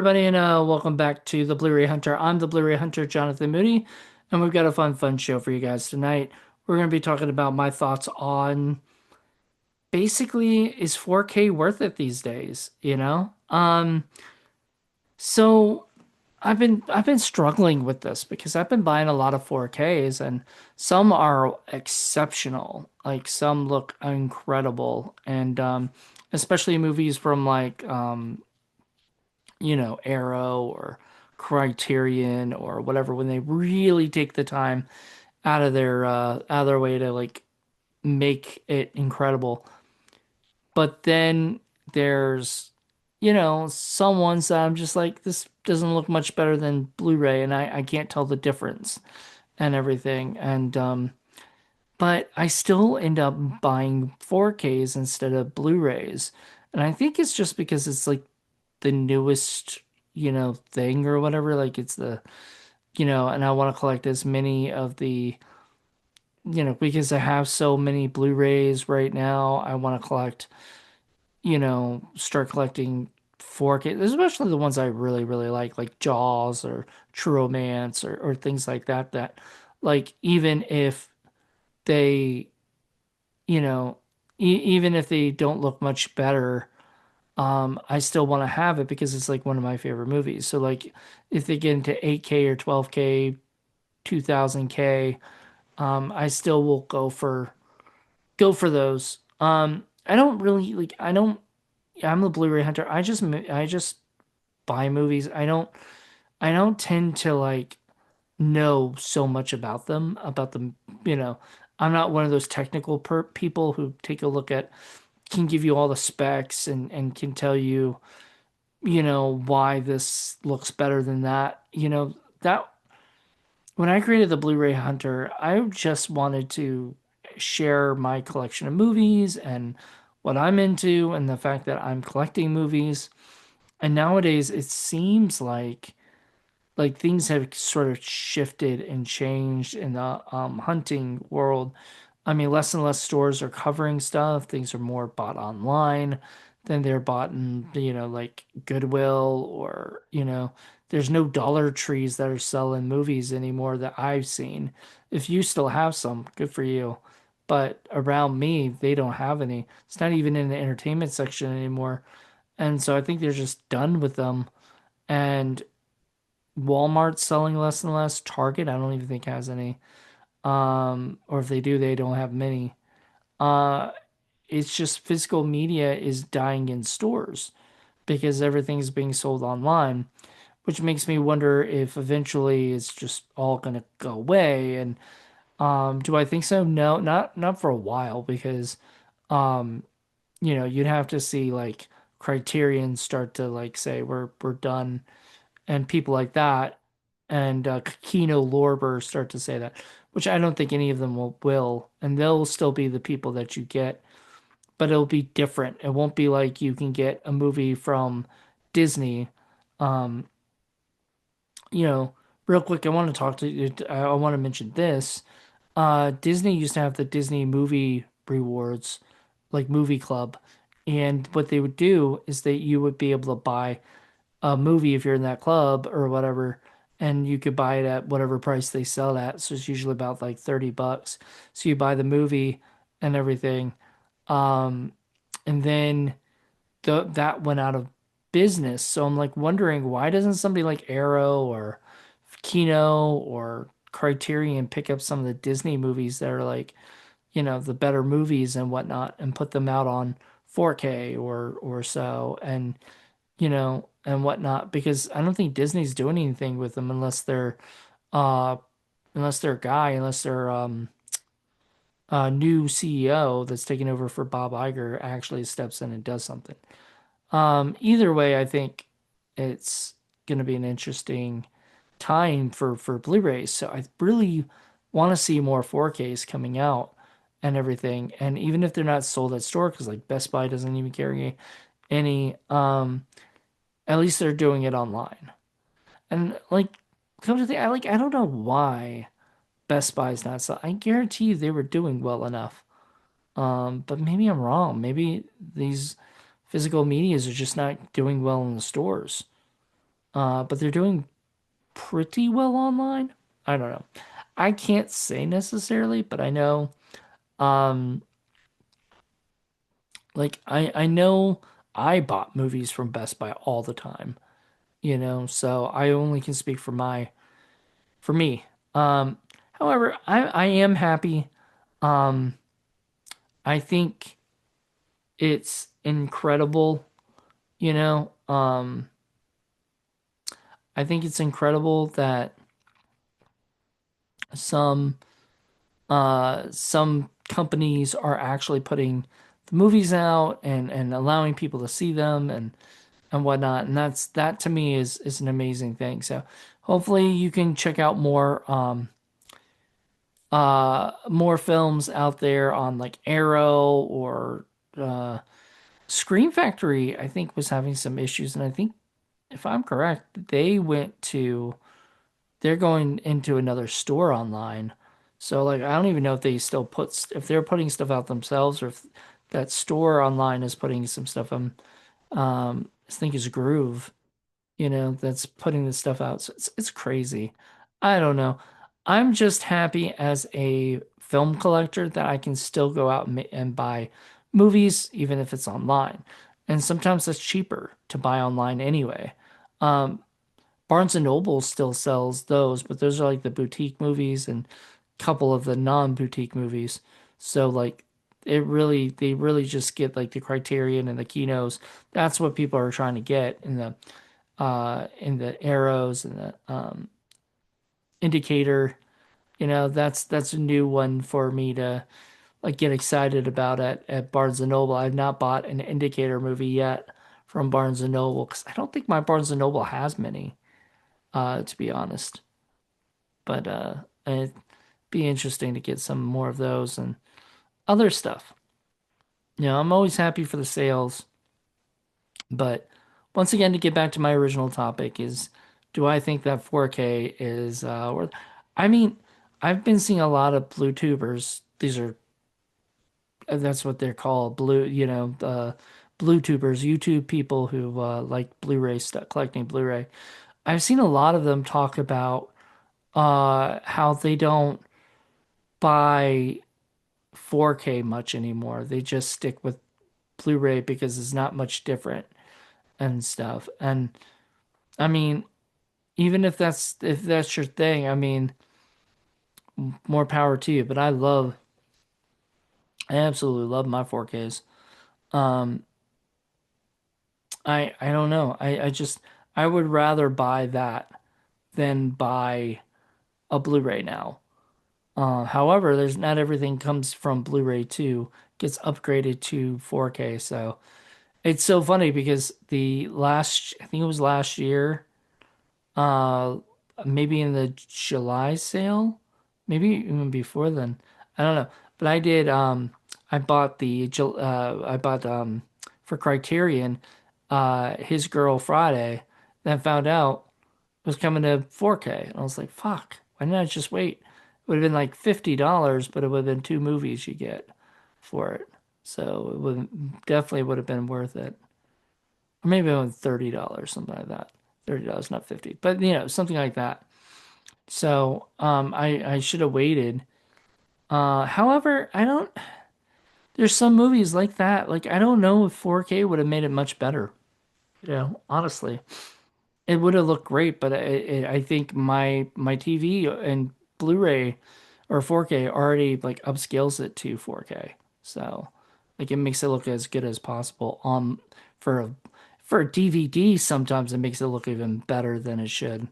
everybody, and welcome back to the Blu Ray Hunter. I'm the Blu Ray Hunter, Jonathan Moody, and we've got a fun show for you guys tonight. We're going to be talking about my thoughts on basically, is 4K worth it these days, you know? So I've been struggling with this because I've been buying a lot of 4Ks, and some are exceptional. Like some look incredible, and especially movies from Arrow or Criterion or whatever, when they really take the time out of their way to like make it incredible. But then there's, some ones that I'm just like, this doesn't look much better than Blu-ray, and I can't tell the difference and everything. And but I still end up buying 4Ks instead of Blu-rays. And I think it's just because it's like the newest, thing or whatever. Like it's and I want to collect as many of the, because I have so many Blu-rays right now. I want to collect, start collecting 4K, especially the ones I really like Jaws or True Romance or things like that, like even if they, even if they don't look much better, I still want to have it because it's like one of my favorite movies. So like if they get into 8K or 12K, 2000K, I still will go for those. I don't really like I don't I'm the Blu-ray hunter. I just buy movies. I don't tend to like know so much about them, you know. I'm not one of those technical people who take a look at can give you all the specs and can tell you why this looks better than that. That when I created the Blu-ray Hunter, I just wanted to share my collection of movies and what I'm into and the fact that I'm collecting movies. And nowadays it seems like things have sort of shifted and changed in the hunting world. I mean, less and less stores are covering stuff. Things are more bought online than they're bought in, like Goodwill or, there's no Dollar Trees that are selling movies anymore that I've seen. If you still have some, good for you. But around me, they don't have any. It's not even in the entertainment section anymore. And so I think they're just done with them. And Walmart's selling less and less. Target, I don't even think has any. Or if they do, they don't have many. Uh, it's just physical media is dying in stores because everything's being sold online, which makes me wonder if eventually it's just all gonna go away. And do I think so? No, not for a while because um, you'd have to see like Criterion start to like say we're done and people like that, and Kino Lorber start to say that, which I don't think any of them will, and they'll still be the people that you get, but it'll be different. It won't be like you can get a movie from Disney. Um, you know, Real quick, I want to talk to you. I want to mention this. Disney used to have the Disney movie rewards, like movie club, and what they would do is that you would be able to buy a movie if you're in that club or whatever, and you could buy it at whatever price they sell it at. So it's usually about like $30. So you buy the movie and everything. Um, and then that went out of business. So I'm like wondering why doesn't somebody like Arrow or Kino or Criterion pick up some of the Disney movies that are like, the better movies and whatnot and put them out on 4K or so and whatnot, because I don't think Disney's doing anything with them uh unless they're new CEO that's taking over for Bob Iger actually steps in and does something. Either way, I think it's gonna be an interesting time for Blu-rays. So I really want to see more 4Ks coming out and everything. And even if they're not sold at store, because like Best Buy doesn't even carry any, at least they're doing it online. And like, come to think, I don't know why Best Buy's not so. I guarantee you they were doing well enough. But maybe I'm wrong. Maybe these physical medias are just not doing well in the stores. But they're doing pretty well online. I don't know. I can't say necessarily, but I know, um, I know I bought movies from Best Buy all the time, so I only can speak for me. Um, However, I am happy. Um, I think it's incredible, you know. I think it's incredible that some some companies are actually putting the movies out and allowing people to see them and whatnot. And that to me is an amazing thing. So hopefully you can check out more films out there on like Arrow or uh Scream Factory, I think was having some issues, and I think if I'm correct, they're going into another store online. So like I don't even know if they still if they're putting stuff out themselves or if that store online is putting some stuff on. I think it's Groove, that's putting this stuff out. So it's crazy. I don't know. I'm just happy as a film collector that I can still go out and buy movies even if it's online. And sometimes that's cheaper to buy online anyway. Um, Barnes and Noble still sells those, but those are like the boutique movies and a couple of the non-boutique movies. So like they really just get like the Criterion and the Kinos. That's what people are trying to get in the arrows and the indicator. That's a new one for me to like get excited about at Barnes and Noble. I've not bought an indicator movie yet from Barnes and Noble because I don't think my Barnes and Noble has many, to be honest. But it'd be interesting to get some more of those and other stuff. I'm always happy for the sales, but once again, to get back to my original topic is, do I think that 4K is worth? I mean, I've been seeing a lot of blue tubers. That's what they're called, blue tubers, YouTube people who like Blu-ray stuff, collecting Blu-ray. I've seen a lot of them talk about how they don't buy 4K much anymore. They just stick with Blu-ray because it's not much different and stuff. And I mean, even if that's your thing, I mean, more power to you. But I absolutely love my 4Ks. Um, I don't know. I would rather buy that than buy a Blu-ray now. However, there's not everything comes from Blu-ray 2 gets upgraded to 4K. So it's so funny because I think it was last year, uh, maybe in the July sale, maybe even before then. I don't know. But I bought for Criterion, His Girl Friday, then found out it was coming to 4K. And I was like, fuck, why didn't I just wait? It would have been like $50, but it would have been two movies you get for it. So it would definitely would have been worth it. Or maybe only $30, something like that. $30, not 50. But something like that. So I should have waited. However, I don't there's some movies like that. Like I don't know if 4K would have made it much better. Honestly. It would have looked great, but I think my TV and Blu-ray or 4K already like upscales it to 4K. So like it makes it look as good as possible. For a for a DVD, sometimes it makes it look even better than it should.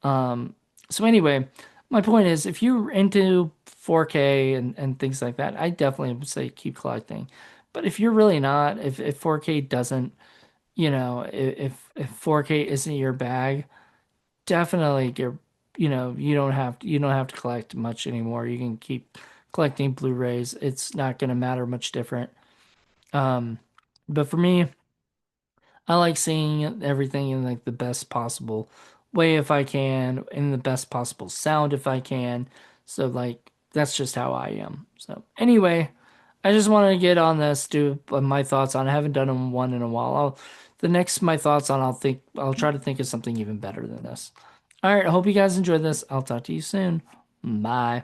So anyway, my point is if you're into 4K and things like that, I definitely would say keep collecting. But if you're really not, if 4K doesn't, if 4K isn't your bag, definitely you don't have to collect much anymore. You can keep collecting Blu-rays. It's not going to matter much different. Um, but for me, I like seeing everything in like the best possible way if I can, in the best possible sound if I can. So like that's just how I am. So anyway, I just wanted to get on this, do my thoughts on it. I haven't done one in a while. the next my thoughts on, I'll try to think of something even better than this. All right, I hope you guys enjoyed this. I'll talk to you soon. Bye.